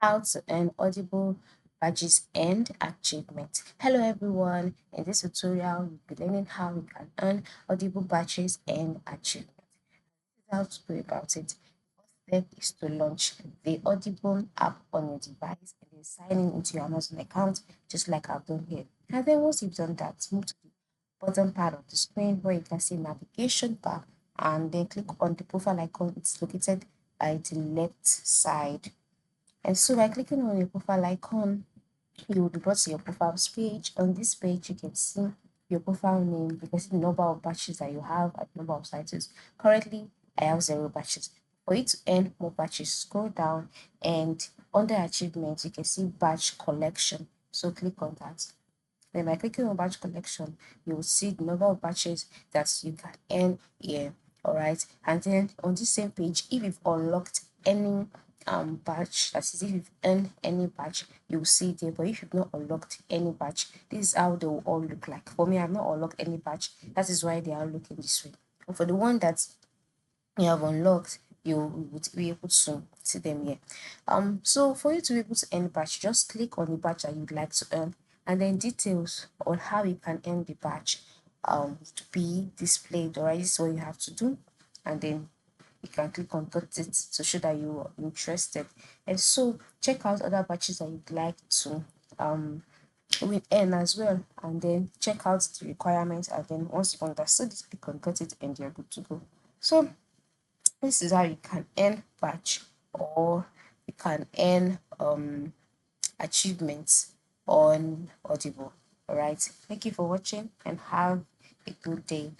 How to earn Audible badges and achievements. Hello everyone, in this tutorial we'll be learning how we can earn Audible badges and achievements. This is how to go about it. First step is to launch the Audible app on your device and then sign in into your Amazon account just like I've done here. And then once you've done that, move to the bottom part of the screen where you can see navigation bar and then click on the profile icon. It's located by the left side, and so by clicking on your profile icon, you will be brought to your profile page. On this page, you can see your profile name, you can see the number of batches that you have and number of titles. Currently, I have 0 batches. For you to earn more batches, scroll down and under achievements, you can see batch collection. So click on that. Then by clicking on batch collection, you will see the number of batches that you can earn here. All right. And then on this same page, if you've unlocked any batch, that is if you've earned any batch, you'll see it there. But if you've not unlocked any batch, this is how they will all look like. For me, I've not unlocked any batch. That is why they are looking this way. And for the one that you have unlocked, you would be able to see them here. So for you to be able to earn batch, just click on the batch that you'd like to earn, and then details on how you can earn the batch to be displayed. All right, this is what you have to do, and then you can click on got it to show that you are interested. And so check out other batches that you'd like to with earn as well, and then check out the requirements, and then once you've understood it, click on got it and you're good to go. So this is how you can earn badge, or you can earn achievements on Audible. All right. Thank you for watching and have a good day.